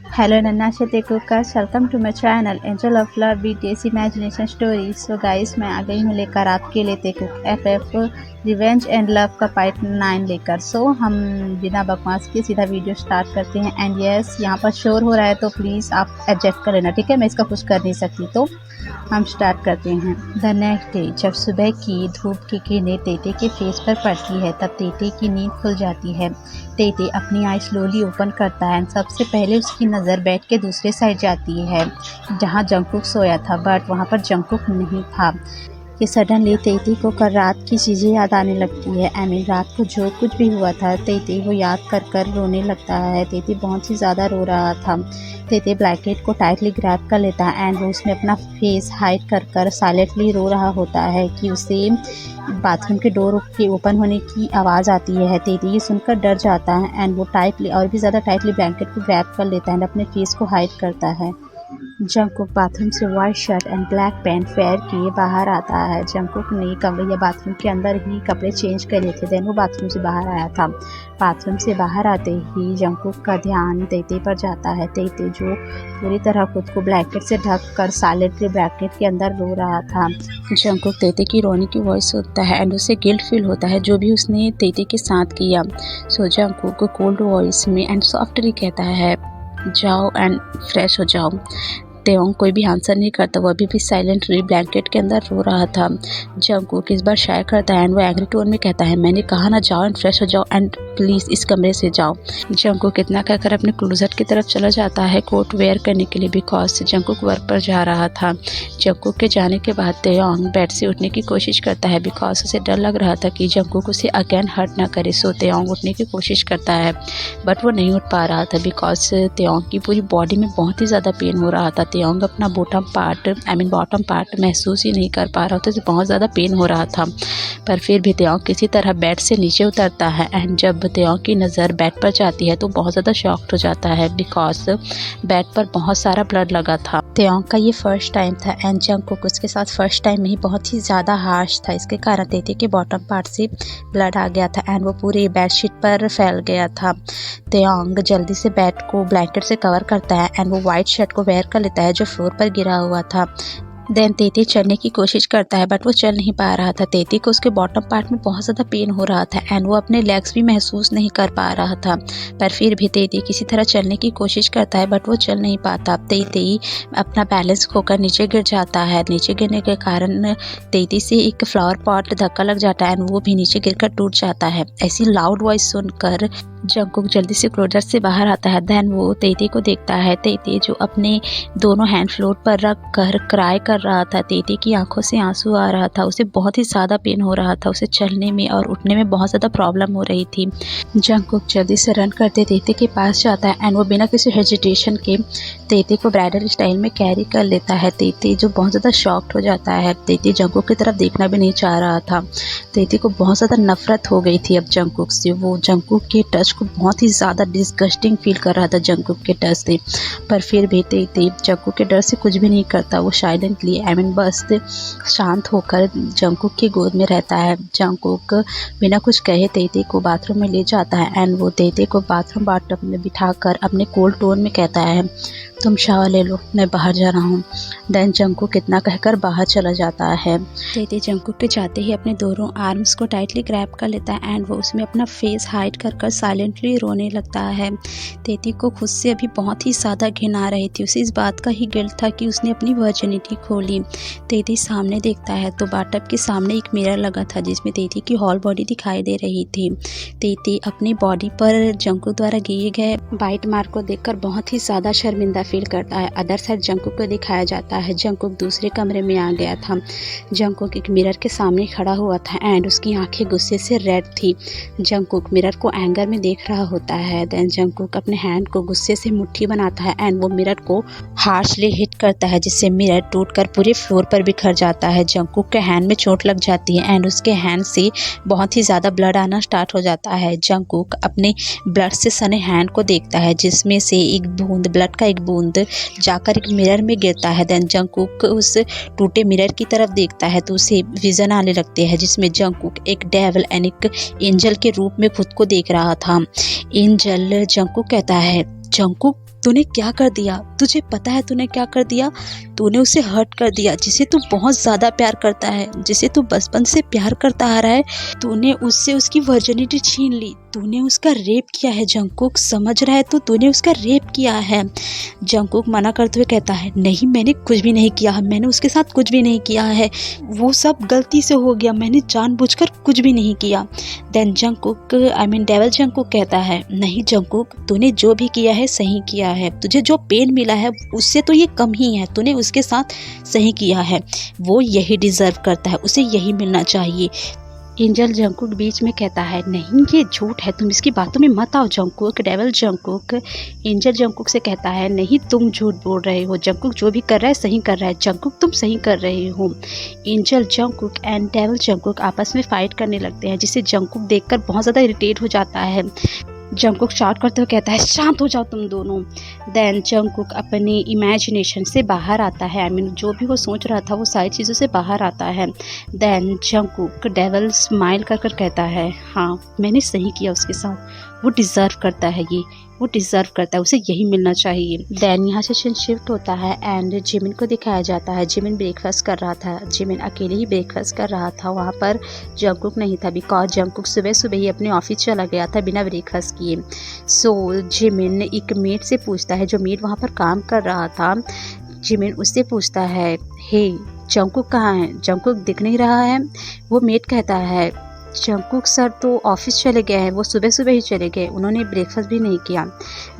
Hello Nannashe Kukas, welcome to my channel Angel of Love BTS Imagination Stories। So guys मैं आ गई हूँ लेकर आपके लिए cook FF revenge and love का पार्ट 9 लेकर। सो हम बिना बकवास के सीधा वीडियो स्टार्ट करते हैं। एंड यस, यहाँ पर शोर हो रहा है तो प्लीज़ आप एडजस्ट कर लेना, ठीक है। मैं इसका कुछ कर नहीं सकती, तो हम स्टार्ट करते हैं। द नेक्स्ट डे, जब सुबह की धूप की किरणें तेते के फेस पर पड़ती है तब तेते की नींद खुल जाती है। तेते अपनी आई स्लोली ओपन करता है। सबसे पहले उसकी नज़र बेड के दूसरे साइड जाती है जहाँ जंगकुक सोया था, बट वहाँ पर जंगकुक नहीं था। कि सडनली तेती को कल रात की चीज़ें याद आने लगती है। रात को जो कुछ भी हुआ था तेती वो याद कर रोने लगता है। तेती बहुत ही ज़्यादा रो रहा था। तेती ब्लैंकेट को टाइटली ग्रैब कर लेता है एंड वो उसमें अपना फेस हाइड कर साइलेंटली रो रहा होता है कि उसे बाथरूम के डोर के ओपन होने की आवाज़ आती है। तेती ये सुनकर डर जाता है एंड वो टाइटली और भी ज़्यादा टाइटली ब्लैंकेट को ग्रैब कर लेता है एंड अपने फेस को हाइड करता है। जंगकुक बाथरूम से white shirt and black pant wear किए बाहर आता है। जंगकुक ने कमरे या बाथरूम के अंदर ही कपड़े चेंज करे थे, देन वो बाथरूम से बाहर आया था। बाथरूम से बाहर आते ही जंगकुक का ध्यान तेते पर जाता है। तेते जो पूरी तरह खुद को ब्लैंकेट से ढक कर साइलेंटली ब्लैंकेट के अंदर रो रहा था। जंगकुक तेते की रोने की वॉइस सुनता है एंड उसे गिल्ट फील होता है जो भी उसने तेते के साथ किया। सो जंगकुक को कोल्ड वॉइस में एंड सॉफ्टली कहता है जाओ एंड फ्रेश हो जाओ। तेओंग कोई भी आंसर नहीं करता, वो अभी भी साइलेंटली ब्लैंकेट के अंदर रो रहा था। जंगकुक इस बार शायर करता है एंड वो एंग्री टोन में कहता है मैंने कहा ना जाओ एंड फ्रेश हो जाओ एंड प्लीज़ इस कमरे से जाओ। जंगकुक इतना कहकर अपने क्लोजेट की तरफ चला जाता है कोट वेयर करने के लिए, बिकॉज जंगकुक वर्क पर जा रहा था। जंगकुक के जाने के बाद तेओंग बेड से उठने की कोशिश करता है बिकॉज उसे डर लग रहा था कि जंगकुक उसे अगेन हर्ट ना करे। सो तेओंग उठने की कोशिश करता है बट वो नहीं उठ पा रहा था बिकॉज तेओंग की पूरी बॉडी में बहुत ही ज़्यादा पेन हो रहा था। तेओंग अपना बॉटम पार्ट महसूस ही नहीं कर पा रहा था, तो बहुत ज़्यादा पेन हो रहा था। पर फिर भी तेओंग किसी तरह बेड से नीचे उतरता है एंड जब तेओंग की नज़र बेड पर जाती है तो बहुत ज़्यादा शॉक्ड हो जाता है बिकॉज बेड पर बहुत सारा ब्लड लगा था। तेओंग का ये फर्स्ट टाइम था एंड जंगकुक उसके साथ फर्स्ट टाइम में ही बहुत ही ज़्यादा हार्श था। इसके कारण तेते के बॉटम पार्ट से ब्लड आ गया था एंड वो पूरे बेडशीट पर फैल गया था। तेओंग जल्दी से बेड को ब्लैंकेट से कवर करता है एंड वो वाइट शर्ट को वेयर कर लेता है जो फ्लोर पर गिरा हुआ था। देन तेती चलने की कोशिश करता है बट वो चल नहीं पा रहा था। तेती को उसके बॉटम पार्ट में बहुत ज़्यादा पेन हो रहा था एंड वो अपने लेग्स भी महसूस नहीं कर पा रहा था। पर फिर भी तेती किसी तरह चलने की कोशिश करता है बट वो चल नहीं पाता। तेती अपना बैलेंस खोकर नीचे गिर जाता है। नीचे गिरने के कारण तेती से एक फ्लावर पॉट धक्का लग जाता है एंड वो भी नीचे गिरकर टूट जाता है। ऐसी लाउड वॉइस सुनकर जंगकुक जल्दी से क्लोजेट से बाहर आता है। देन वो तेती को देखता है। तेती जो अपने दोनों हैंड फ्लोर पर रख कर क्राई कर रहा था। तेती की आंखों से आंसू आ रहा था। उसे बहुत ही ज़्यादा पेन हो रहा था। उसे चलने में और उठने में बहुत ज़्यादा प्रॉब्लम हो रही थी। जंगकुक जल्दी से रन करते तेती के पास जाता है एंड वो बिना किसी हेजिटेशन के तेती को ब्राइडल स्टाइल में कैरी कर लेता है। तेती जो बहुत ज़्यादा शॉक्ड हो जाता है। तेती जंगकुक की तरफ देखना भी नहीं चाह रहा था। तेती को बहुत ज़्यादा नफरत हो गई थी अब जंगकुक से। वो जंगकुक के टच को बहुत ही ज़्यादा डिस्गस्टिंग फील कर रहा था जंगकुक के टच से। पर फिर भी तेती जंगकुक के डर से कुछ भी नहीं करता। वो साइलेंटली बस शांत होकर जंगकुक की गोद में रहता है। जंगकुक बिना कुछ कहे तेती को बाथरूम में ले जाता है एंड वो तेती को बाथरूम बाथटब में बिठाकर अपने कोल्ड टोन में कहता है तुम शावर ले लो, मैं बाहर जा रहा हूँ। देन जंगकुक कितना कहकर बाहर चला जाता है। तेती जंगकुक के जाते ही अपने दोनों आर्म्स को टाइटली ग्रैब कर लेता है एंड वो उसमें अपना फेस हाइड कर साइलेंटली रोने लगता है। तेती को खुद से अभी बहुत ही ज़्यादा घिन आ रही थी। उसे इस बात का ही गिल्ट था कि उसने अपनी वर्जिनिटी खोली। तेती सामने देखता है तो बाथटब के सामने एक मिरर लगा था जिसमें तेती की होल बॉडी दिखाई दे रही थी। तेती अपनी बॉडी पर जंगकुक द्वारा किए गए बाइट मार्क को देखकर बहुत ही ज़्यादा शर्मिंदा फील करता है। अदर साइड जंगकुक को दिखाया जाता है। जंगकुक दूसरे कमरे में आ गया था। जंगकुक एक मिरर के सामने खड़ा हुआ था एंड उसकी आंखें गुस्से से रेड थी। जंगकुक मिरर को एंगर में देख रहा होता है। देन जंगकुक अपने हैंड को गुस्से से मुट्ठी बनाता है एंड वो मिरर को हार्शली हिट करता है जिससे मिरर टूटकर पूरे फ्लोर पर बिखर जाता है। जंगकुक के हैंड में चोट लग जाती है एंड उसके हैंड से बहुत ही ज़्यादा ब्लड आना स्टार्ट हो जाता है। जंगकुक अपने ब्लड से सने हैंड को देखता है जिसमें से एक बूंद ब्लड का एक बूंद जाकर एक मिरर में गिरता है। देन जंगकुक उस टूटे मिरर की तरफ देखता है तो उसे विजन आने लगते हैं जिसमें जंगकुक एक डेविल एंड एक एंजल के रूप में खुद को देख रहा था। एंजल जंगकुक कहता है जंगकुक तूने क्या कर दिया? तुझे पता है तूने क्या कर दिया? तूने उसे हर्ट कर दिया, जिसे तू बहुत ज़्यादा प्यार करता है, जिसे तू बचपन से प्यार करता आ रहा है। तूने उससे उसकी वर्जिनिटी छीन ली, तूने उसका रेप किया है। जंगकुक समझ रहा है तो तूने उसका रेप किया है। जंगकुक मना करते हुए कहता है, नहीं मैंने कुछ भी नहीं किया है, मैंने उसके साथ कुछ भी नहीं किया है, वो सब गलती से हो गया, मैंने जानबूझकर कुछ भी नहीं किया। देन जंगकुक डेविल जंगकुक कहता है, नहीं जंगकुक, तूने जो भी किया है सही किया है, तुझे जो पेन मिला है उससे तो ये कम ही है, तूने उसके साथ सही किया है, वो यही डिजर्व करता है, उसे यही मिलना चाहिए। एंजल जंगकुक बीच में कहता है, नहीं ये झूठ है, तुम इसकी बातों में मत आओ Jungkook. Devil Jungkook angel Jungkook से कहता है, नहीं तुम झूठ बोल रहे हो, जंगकुक जो भी कर रहा है सही कर रहा है, जंगकुक तुम सही कर रहे हो। Angel Jungkook and devil Jungkook आपस में फाइट करने लगते हैं, जिसे जंगकुक देखकर बहुत ज़्यादा इरिटेट हो जाता है। जंगकुक शाउट करते हुए कहता है, शांत हो जाओ तुम दोनों। देन जंगकुक अपनी इमेजिनेशन से बाहर आता है, जो भी वो सोच रहा था वो सारी चीज़ों से बाहर आता है। देन जंगकुक डेविल स्माइल कर कर कहता है, हाँ मैंने सही किया उसके साथ, वो डिज़र्व करता है, वो डिज़र्व करता है, उसे यही मिलना चाहिए। देन यहाँ से सीन शिफ्ट होता है एंड जिमिन को दिखाया जाता है। जिमिन ब्रेकफास्ट कर रहा था, जिमिन अकेले ही ब्रेकफास्ट कर रहा था, वहाँ पर जंगकुक नहीं था, बिकॉज जंगकुक सुबह सुबह ही अपने ऑफिस चला गया था बिना ब्रेकफास्ट किए। सो जिमिन एक मेड से पूछता है, जो मेड वहाँ पर काम कर रहा था, जिमिन उससे पूछता है, हे जंगकुक कहाँ है, जंगकुक दिख नहीं रहा है। वो मेड कहता है, जंगकुक सर तो ऑफिस चले गए हैं, वो सुबह सुबह ही चले गए, उन्होंने ब्रेकफास्ट भी नहीं किया।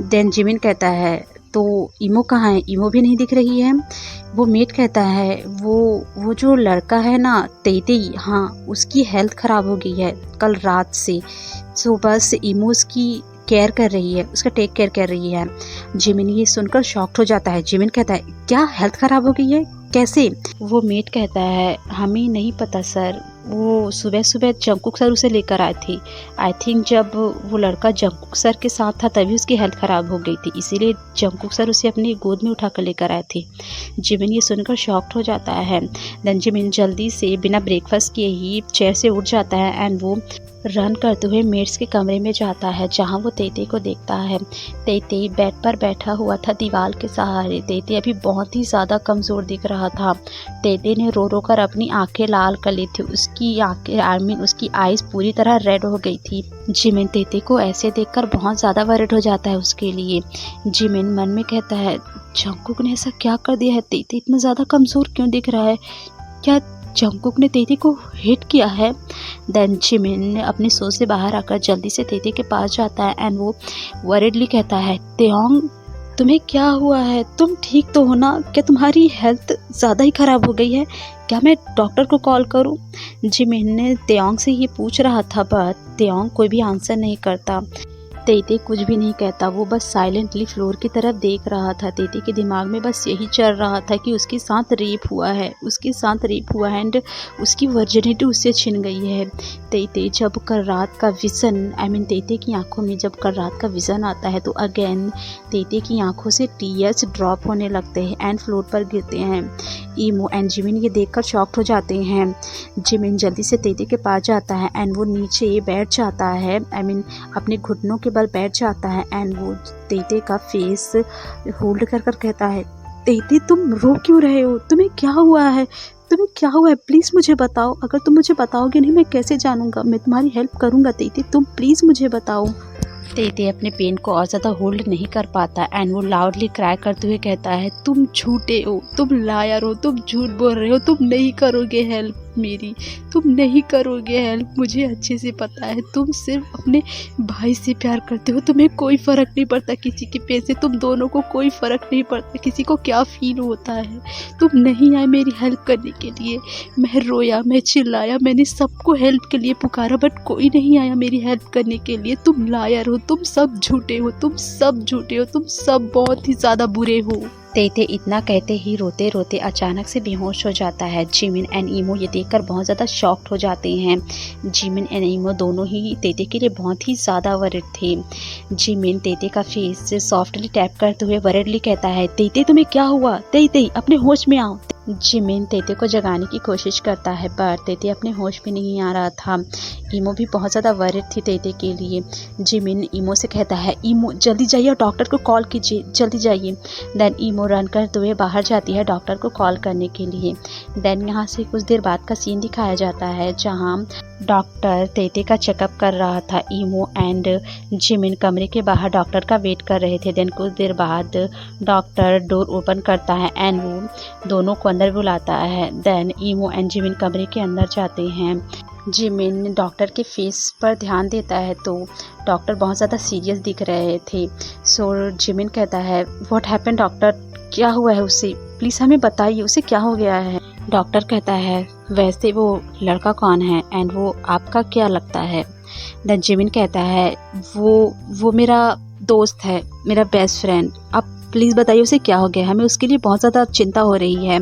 देन जिमिन कहता है, तो इमो कहाँ है, इमो भी नहीं दिख रही है। वो मेट कहता है, वो जो लड़का है ना तेतेई, हाँ उसकी हेल्थ ख़राब हो गई है कल रात से, सो बस इमो उसकी केयर कर रही है, उसका टेक केयर कर रही है। जिमिन ये सुनकर शॉक्ड हो जाता है। जिमिन कहता है, क्या हेल्थ ख़राब हो गई है, कैसे? वो मेट कहता है, हमें नहीं पता सर, वो सुबह सुबह जंगकुक सर उसे लेकर आए थे, आई थिंक जब वो लड़का जंगकुक सर के साथ था तभी उसकी हेल्थ ख़राब हो गई थी, इसीलिए जंगकुक सर उसे अपनी गोद में उठा कर लेकर आए थे। जिमिन ये सुनकर शॉक्ड हो जाता है। देन जिमिन जल्दी से बिना ब्रेकफास्ट किए ही चेयर से उठ जाता है एंड वो रन करते हुए मेड्स के कमरे में जाता है, जहाँ वो तेते को देखता है। तेते बेड पर बैठा हुआ था दीवार के सहारे। तेते अभी बहुत ही ज़्यादा कमज़ोर दिख रहा था। तेते ने रो रो कर अपनी आंखें लाल कर ली थी, उसकी आंखें उसकी आईज पूरी तरह रेड हो गई थी। जिमिन तेते को ऐसे देखकर बहुत ज़्यादा वरिड हो जाता है उसके लिए। जिमिन मन में कहता है, जंगकुक ने ऐसा क्या कर दिया है, तेते इतना ज़्यादा कमज़ोर क्यों दिख रहा है, क्या जंगकुक ने तेते को हिट किया है? देन जिमिन अपनी सोच से बाहर आकर जल्दी से तेते के पास जाता है एंड वो वरिडली कहता है, तेओंग तुम्हें क्या हुआ है, तुम ठीक तो हो ना, क्या तुम्हारी हेल्थ ज़्यादा ही ख़राब हो गई है, क्या मैं डॉक्टर को कॉल करूं? जिमिन ने तेओंग से ये पूछ रहा था, बट तेओंग कोई भी आंसर नहीं करता। तेते कुछ भी नहीं कहता, वो बस साइलेंटली फ्लोर की तरफ देख रहा था। तेते के दिमाग में बस यही चल रहा था कि उसके साथ रेप हुआ है, उसके साथ रेप हुआ है एंड उसकी वर्जिनिटी उससे छिन गई है। तेते जब कल रात का विज़न तेते की आंखों में जब कल रात का विज़न आता है तो अगेन तेते की आंखों से टीयर्स ड्रॉप होने लगते हैं एंड फ्लोर पर गिरते हैं। ईमो एंड जिमिन ये देखकर शॉक्ड हो जाते हैं। जिमिन जल्दी से तेते के पास जाता है एंड वो नीचे बैठ जाता है, अपने घुटनों के बल बैठ जाता है एंड वो तेते का फेस होल्ड कर कर कहता है, तेते तुम रो क्यों रहे हो, तुम्हें क्या हुआ है, तुम्हें क्या हुआ है, प्लीज़ मुझे बताओ, अगर तुम मुझे बताओगे नहीं मैं कैसे जानूंगा, मैं तुम्हारी हेल्प करूंगा तेते, तुम प्लीज़ मुझे बताओ। तेते अपने पेन को और ज़्यादा होल्ड नहीं कर पाता एंड वो लाउडली क्राई करते हुए कहता है, तुम झूठे हो, तुम लायर हो, तुम झूठ बोल रहे हो, तुम नहीं करोगे हेल्प मेरी, तुम नहीं करोगे हेल्प, मुझे अच्छे से पता है, तुम सिर्फ अपने भाई से प्यार करते हो, तुम्हें कोई फ़र्क नहीं पड़ता किसी के पेन से, तुम दोनों को कोई फ़र्क नहीं पड़ता किसी को क्या फील होता है, तुम नहीं आए मेरी हेल्प करने के लिए, मैं रोया, मैं चिल्लाया, मैंने सबको हेल्प के लिए पुकारा बट कोई नहीं आया मेरी हेल्प करने के लिए, तुम लायर हो, तुम सब झूठे हो, तुम सब झूठे हो, तुम सब बहुत ही ज़्यादा बुरे हो। तेते इतना कहते ही रोते रोते अचानक से बेहोश हो जाता है। जिमिन एंड ईमो ये देखकर बहुत ज़्यादा शॉक्ड हो जाते हैं। जिमिन एंड ईमो दोनों ही तेते के लिए बहुत ही ज़्यादा वरिड थे। जिमिन तेते का फेस से सॉफ्टली टैप करते हुए वरिडली कहता है, तेते तुम्हें क्या हुआ, तेते अपने होश में आओ, जिमिन तेते को जगाने की कोशिश करता है पर तेते अपने होश में नहीं आ रहा था। ईमो भी बहुत ज़्यादा वरिड थी तेते के लिए। जिमिन ईमो से कहता है, ईमो जल्दी जाइए और डॉक्टर को कॉल कीजिए, जल्दी जाइए। देन ईमो रन करते हुए बाहर जाती है डॉक्टर को कॉल करने के लिए। देन यहाँ से कुछ देर बाद का सीन दिखाया जाता है जहाँ डॉक्टर तेते का चेकअप कर रहा था। ईमो एंड जिमिन कमरे के बाहर डॉक्टर का वेट कर रहे थे। देन कुछ देर बाद डॉक्टर डोर ओपन करता है एंड वो दोनों को अंदर बुलाता है। देन ईमो एंड जिमिन कमरे के अंदर जाते हैं। जिमिन डॉक्टर के फेस पर ध्यान देता है तो डॉक्टर बहुत ज़्यादा सीरियस दिख रहे थे। सो जिमिन कहता है, व्हाट हैपेंड डॉक्टर, क्या हुआ है उसे, प्लीज़ हमें बताइए उसे क्या हो गया है। डॉक्टर कहता है, वैसे वो लड़का कौन है एंड वो आपका क्या लगता है। देन जिमिन कहता है, वो मेरा दोस्त है, मेरा बेस्ट फ्रेंड, आप प्लीज़ बताइए उसे क्या हो गया है, हमें उसके लिए बहुत ज़्यादा चिंता हो रही है।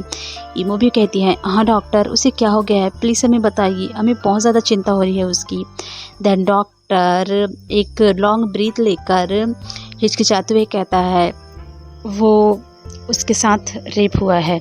ईमो भी कहती है, हाँ डॉक्टर उसे क्या हो गया है, प्लीज़ हमें बताइए, हमें बहुत ज़्यादा चिंता हो रही है उसकी। देन डॉक्टर एक लॉन्ग ब्रीथ लेकर हिचकिचाते हुए कहता है, वो उसके साथ रेप हुआ है।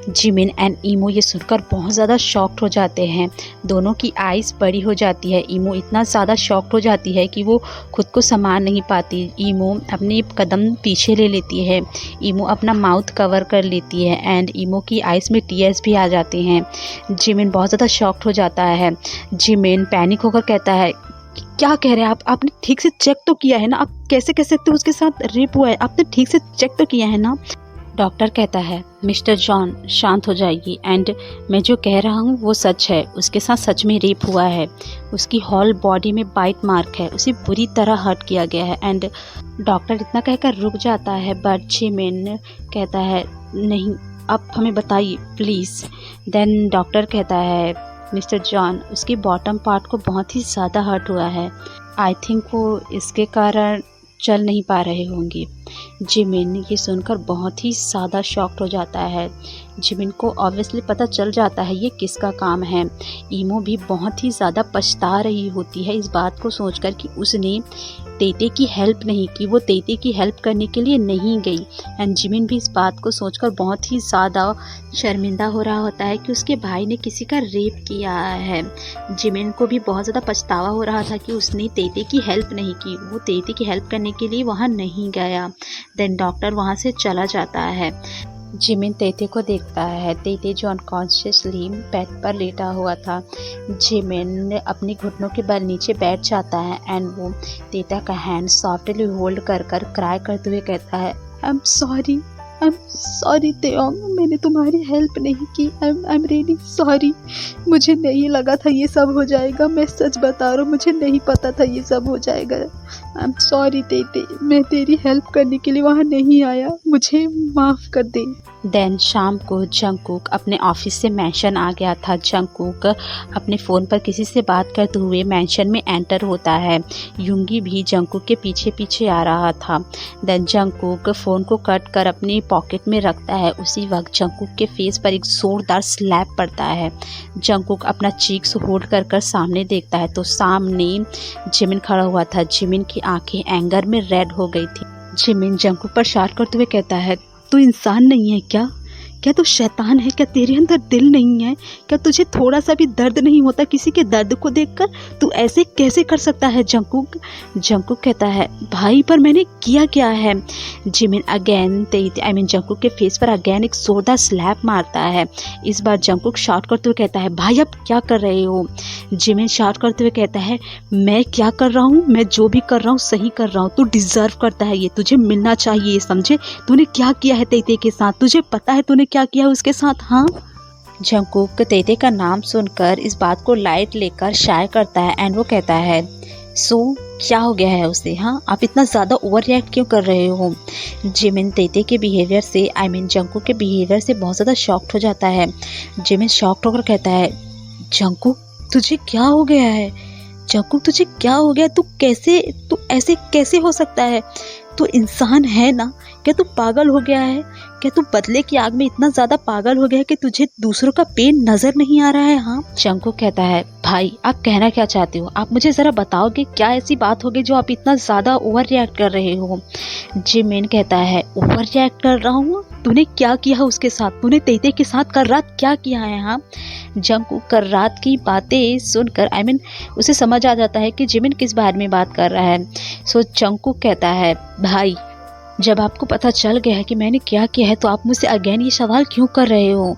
जिमिन एंड ईमो ये सुनकर बहुत ज़्यादा शॉक्ड हो जाते हैं। दोनों की आइज़ बड़ी हो जाती है। ईमो इतना ज़्यादा शॉक्ड हो जाती है कि वो खुद को संभाल नहीं पाती। ईमो अपने कदम पीछे ले लेती है। ईमो अपना माउथ कवर कर लेती है एंड ईमो की आइज़ में टीयर्स भी आ जाते हैं। जिमिन बहुत ज़्यादा शॉक्ड हो जाता है। जिमिन पैनिक होकर कहता है, क्या कह रहे हैं आप, आपने ठीक से चेक तो किया है ना, आप कैसे कह सकते हो उसके साथ रेप हुआ है, आपने ठीक से चेक तो किया है ना। डॉक्टर कहता है, मिस्टर जॉन शांत हो जाइए एंड मैं जो कह रहा हूँ वो सच है, उसके साथ सच में रेप हुआ है। उसकी होल बॉडी में बाइट मार्क है, उसे बुरी तरह हर्ट किया गया है। एंड डॉक्टर इतना कहकर रुक जाता है बट जिमिन कहता है, नहीं आप हमें बताइए प्लीज़। देन डॉक्टर कहता है, मिस्टर जॉन उसके बॉटम पार्ट को बहुत ही ज़्यादा हर्ट हुआ है, आई थिंक वो इसके कारण चल नहीं पा रहे होंगे। जिमिन ये सुनकर बहुत ही ज़्यादा शॉक्ड हो जाता है। जिमिन को ऑब्वियसली पता चल जाता है ये किसका काम है। ईमो भी बहुत ही ज़्यादा पछता रही होती है इस बात को सोचकर कि उसने तेते की हेल्प नहीं की, वो तेते की हेल्प करने के लिए नहीं गई। एंड जिमिन भी इस बात को सोचकर बहुत ही ज़्यादा शर्मिंदा हो रहा होता है कि उसके भाई ने किसी का रेप किया है। जिमिन को भी बहुत ज़्यादा पछतावा हो रहा था कि उसने तेते की हेल्प नहीं की, वो तेते की हेल्प करने के लिए वहाँ नहीं गया। देन डॉक्टर वहाँ से चला जाता है। जिमिन तेते को देखता है, तेते जो अनकॉन्शियसली बेड पर लेटा हुआ था। जिमिन अपने घुटनों के बल नीचे बैठ जाता है एंड वो तेता का हैंड सॉफ्टली होल्ड कर क्राई करते हुए कहता है, आई एम सॉरी तेओंग, मैंने तुम्हारी हेल्प नहीं की, आई एम रियली सॉरी, मुझे नहीं लगा था ये सब हो जाएगा, मैं सच बता रहा हूँ, मुझे नहीं पता था ये सब हो जाएगा, आई एम सॉरी तेते, मैं तेरी हेल्प करने के लिए वहाँ नहीं आया, मुझे माफ़ कर दे। देन शाम को जंगकुक अपने ऑफिस से मैंशन आ गया था। जंगकुक अपने फ़ोन पर किसी से बात करते हुए मैंशन में एंटर होता है। युंगी भी जंगकुक के पीछे पीछे आ रहा था। देन जंगकुक फ़ोन को कट कर अपनी पॉकेट में रखता है। उसी वक्त जंगकुक के फेस पर एक ज़ोरदार स्लैप पड़ता है। जंगकुक अपना चीक्स होल्ड कर सामने देखता है तो सामने जिमिन खड़ा हुआ था। जिमिन की आंखें एंगर में रेड हो गई थी। जिमिन जंगकुक पर शार करते हुए कहता है, तू इंसान नहीं है क्या? क्या तू शैतान है? क्या तेरे अंदर दिल नहीं है? क्या तुझे थोड़ा सा भी दर्द नहीं होता किसी के दर्द को देखकर? तू ऐसे कैसे कर सकता है जंगकुक? जंगकुक कहता है, भाई पर मैंने किया क्या है? जिमिन अगेन जंगकुक के फेस पर अगेन एक जोरदार स्लैप मारता है। इस बार जंगकुक शाउट करते हुए कहता है, भाई अब क्या कर रहे हो? जिमिन शाउट करते हुए कहता है, मैं क्या कर रहा हूँ? मैं जो भी कर रहा हूँ सही कर रहा हूँ। तू डिजर्व करता है ये, तुझे मिलना चाहिए, समझे? तूने क्या किया है तेते के साथ? तुझे पता है तूने क्या किया उसके साथ? हाँ। जंगकुक तेते का नाम सुनकर इस बात को लाइट लेकर शाय करता है एंड वो कहता है, सो क्या हो गया है उसे? हाँ, आप इतना ज़्यादा ओवर रिएक्ट क्यों कर रहे हो? जिमिन तेते के बिहेवियर से जंगकुक के बिहेवियर से बहुत ज़्यादा शॉक्ड हो जाता है। जिमिन शॉक्ड होकर कहता है, जंगकुक तुझे क्या हो गया है? जंगकुक तुझे क्या हो गया? तू ऐसे कैसे हो सकता है? तू इंसान है ना? क्या तू पागल हो गया है? क्या तू बदले की आग में इतना ज़्यादा पागल हो गया है कि तुझे दूसरों का पेन नज़र नहीं आ रहा है? हाँ। जंगकुक कहता है, भाई आप कहना क्या चाहते हो? आप मुझे ज़रा बताओगे क्या ऐसी बात होगी जो आप इतना ज़्यादा ओवर रिएक्ट कर रहे हो? जिमिन कहता है, ओवर रिएक्ट कर रहा हूँ? तूने क्या किया उसके साथ, तूने तेते के साथ कल रात क्या किया है? हाँ, जंगकुक कल रात की बातें सुनकर उसे समझ आ जाता है कि जिमिन किस बारे में बात कर रहा है। सो जंगकुक कहता है, भाई जब आपको पता चल गया है कि मैंने क्या किया है तो आप मुझसे अगेन ये सवाल क्यों कर रहे हो?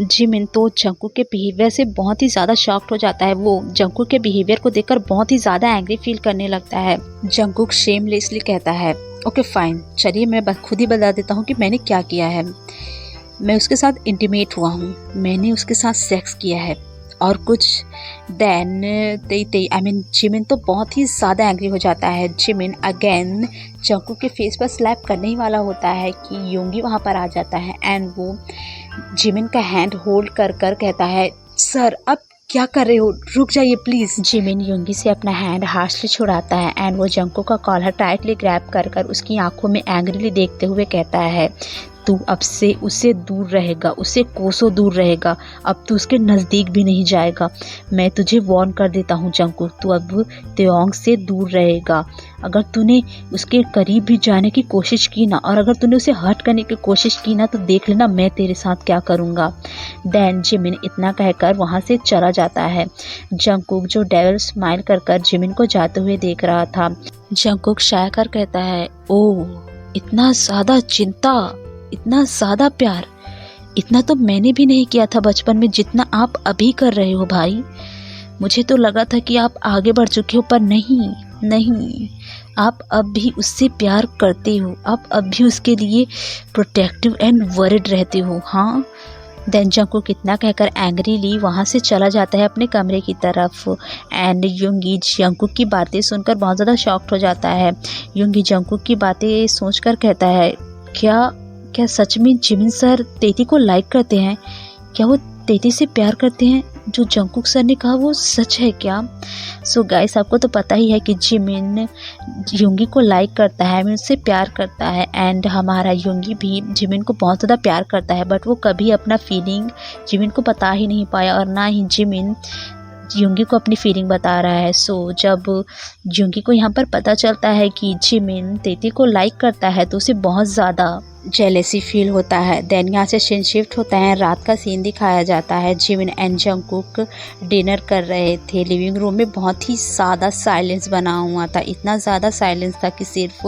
जिमिन तो जंगकुक के बिहेवियर से बहुत ही ज़्यादा शॉक्ड हो जाता है। वो जंगकुक के बिहेवियर को देखकर बहुत ही ज़्यादा एंग्री फील करने लगता है। जंगकुक शेमलेसली कहता है, ओके फाइन, चलिए मैं खुद ही बता देता हूँ कि मैंने क्या किया है। मैं उसके साथ इंटीमेट हुआ हूँ, मैंने उसके साथ सेक्स किया है और कुछ। देन जिमिन तो बहुत ही ज़्यादा एंग्री हो जाता है। जिमिन अगेन जंगकुक के फेस पर स्लैप करने ही वाला होता है कि योंगी वहाँ पर आ जाता है एंड वो जिमिन का हैंड होल्ड कर कहता है, सर अब क्या कर रहे हो, रुक जाइए प्लीज़। जिमिन योंगी से अपना हैंड हार्शली छुड़ाता है एंड वो जंगकुक का कॉलर टाइटली ग्रैब कर उसकी आंखों में एंग्रीली देखते हुए कहता है, तू अब से उससे दूर रहेगा, उससे कोसों दूर रहेगा, अब तू उसके नज़दीक भी नहीं जाएगा। मैं तुझे वार्न कर देता हूँ जंगकुक, तू अब त्योंग से दूर रहेगा। अगर तूने उसके करीब भी जाने की कोशिश की ना और अगर तूने उसे हर्ट करने की कोशिश की ना तो देख लेना मैं तेरे साथ क्या करूँगा। देन जिमिन इतना कहकर वहाँ से चला जाता है। जंगकुक जो डेविल स्माइल कर जिमिन को जाते हुए देख रहा था। जंगकुक शाय कर कहता है, ओह इतना ज़्यादा चिंता, इतना ज़्यादा प्यार, इतना तो मैंने भी नहीं किया था बचपन में जितना आप अभी कर रहे हो भाई। मुझे तो लगा था कि आप आगे बढ़ चुके हो पर नहीं, आप अब भी उससे प्यार करते हो, आप अब भी उसके लिए प्रोटेक्टिव एंड वरिड रहते हो। हाँ। देन जंगकुक कितना कहकर एंग्रीली वहाँ से चला जाता है अपने कमरे की तरफ एंड योंगी जंगकुक की बातें सुनकर बहुत ज़्यादा शॉक्ड हो जाता है। योंगी जंगकुक की बातें सोचकर कहता है, क्या सच में जिमिन सर तेती को लाइक करते हैं? क्या वो तेती से प्यार करते हैं? जो जंगकुक सर ने कहा वो सच है क्या? सो गाइस आपको तो पता ही है कि जिमिन योंगी को लाइक करता है, उससे प्यार करता है एंड हमारा योंगी भी जिमिन को बहुत ज़्यादा प्यार करता है बट वो कभी अपना फीलिंग जिमिन को बता ही नहीं पाया और ना ही जिमिन योंगी को अपनी फीलिंग बता रहा है। सो जब योंगी को यहाँ पर पता चलता है कि जिमिन तेती को लाइक करता है तो उसे बहुत ज़्यादा जेलेसी फील होता है। देन यहाँ से सीन शिफ्ट होता है, रात का सीन दिखाया जाता है। जिमिन एंड जंगकुक डिनर कर रहे थे। लिविंग रूम में बहुत ही ज़्यादा साइलेंस बना हुआ था, इतना ज़्यादा साइलेंस था कि सिर्फ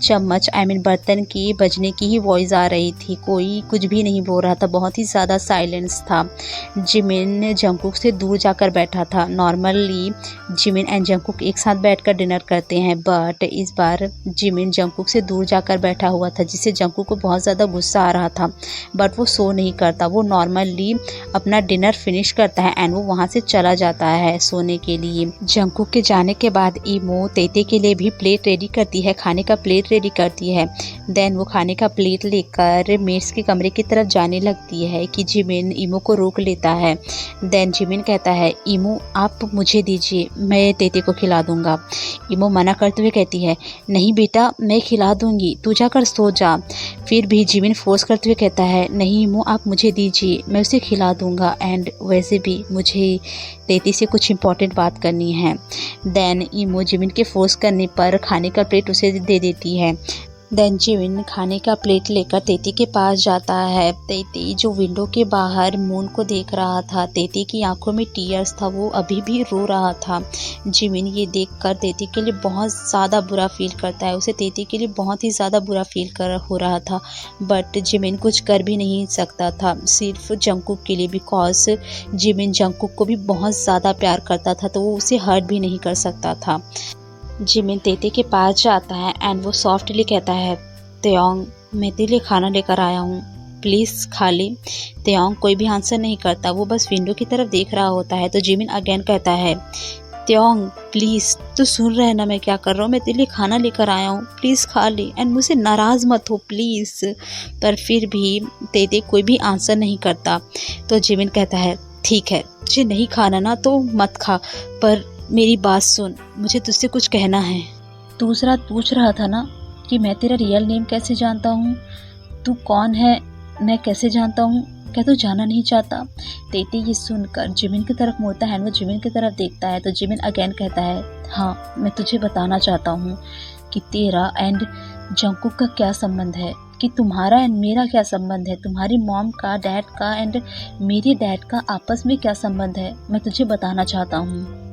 चम्मच बर्तन की बजने की ही वॉइस आ रही थी, कोई कुछ भी नहीं बोल रहा था, बहुत ही ज़्यादा साइलेंस था। जिमिन जंगकुक से दूर जाकर बैठा था। नॉर्मली जिमिन एंड जंगकुक एक साथ बैठकर डिनर करते हैं बट इस बार जिमिन जंगकुक से दूर जाकर बैठा हुआ था जिससे जंगकुक को बहुत ज़्यादा गुस्सा आ रहा था बट वो सो नहीं करता, वो नॉर्मली अपना डिनर फिनिश करता है एंड वो वहाँ से चला जाता है सोने के लिए। जंगकुक के जाने के बाद इमो तेते के लिए भी प्लेट रेडी करती है, खाने का प्लेट रेडी करती है। देन वो खाने का प्लेट लेकर मेड्स के कमरे की तरफ जाने लगती है कि जिमिन इमो को रोक लेता है। देन जिमिन कहता है, इमो आप मुझे दीजिए, मैं तेते को खिला दूंगा। इमो मना करते हुए कहती है, नहीं बेटा मैं खिला दूंगी, तू जाकर सो जा। फिर भी जिमिन फोर्स करते हुए कहता है, नहीं इमो आप मुझे दीजिए, मैं उसे खिला दूंगा एंड वैसे भी मुझे तेती से कुछ इंपॉर्टेंट बात करनी है। देन इमो जिमिन के फोर्स करने पर खाने का प्लेट उसे दे देती है। देन जिमिन खाने का प्लेट लेकर तेती के पास जाता है। तेती जो विंडो के बाहर मून को देख रहा था, तेती की आंखों में टीयर्स था, वो अभी भी रो रहा था। जिमिन ये देखकर तेती के लिए बहुत ज़्यादा बुरा फील करता है, उसे तेती के लिए बहुत ही ज़्यादा बुरा फील हो रहा था बट जिमिन कुछ कर भी नहीं सकता था सिर्फ जंगकुक के लिए, बिकॉज जिमिन जंगकुक को भी बहुत ज़्यादा प्यार करता था तो वो उसे हर्ट भी नहीं कर सकता था। जिमिन तेते के पास जाता है एंड वो सॉफ्टली कहता है, त्योंग मैं तेरे लिए खाना लेकर आया हूँ, प्लीज़ खा ले। त्योंग कोई भी आंसर नहीं करता, वो बस विंडो की तरफ देख रहा होता है। तो जिमिन अगेन कहता है, त्योंग प्लीज़ तू सुन रहा है ना मैं क्या कर रहा हूँ, मैं तेरे लिए खाना लेकर आया हूँ, प्लीज़ खा ले एंड मुझसे नाराज़ मत हो प्लीज़। पर फिर भी तेते कोई भी आंसर नहीं करता। तो जिमिन कहता है, ठीक है तुझे नहीं खाना ना तो मत खा, पर मेरी बात सुन, मुझे तुझसे कुछ कहना है। दूसरा पूछ रहा था ना कि मैं तेरा रियल नेम कैसे जानता हूँ, तू कौन है मैं कैसे जानता हूँ, क्या तू जाना नहीं चाहता? तेते ये सुनकर जिमिन की तरफ मुड़ता है, वो जिमिन की तरफ देखता है। तो जिमिन अगेन कहता है, हाँ मैं तुझे बताना चाहता हूँ कि तेरा एंड जंगकुक का क्या संबंध है, कि तुम्हारा एंड मेरा क्या संबंध है, तुम्हारी मॉम का, डैड का एंड मेरे डैड का आपस में क्या संबंध है, मैं तुझे बताना चाहता हूँ।